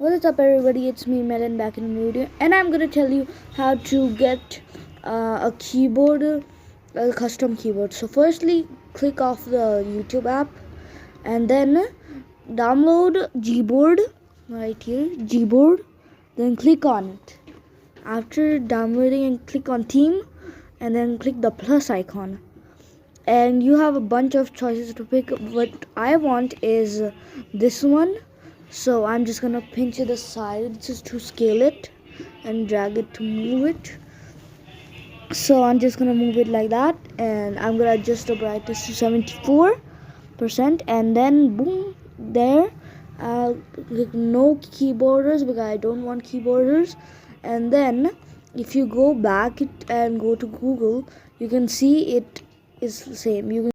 What is up, everybody? It's me Melon back in the video, and I'm gonna tell you how to get a keyboard, a custom keyboard. So firstly, click off the YouTube app and then download Gboard right here, Gboard. Then click on it. After downloading, and click on theme and then click the plus icon, and you have a bunch of choices to pick. What I want is this one, so I'm just gonna pinch the sides just to scale it and drag it to move it. So I'm just gonna move it like that, and I'm gonna adjust the brightness to 74%, and then boom, there. I'll click no keyboarders because I don't want keyboarders. And then if you go back and go to Google, you can see it is the same. You can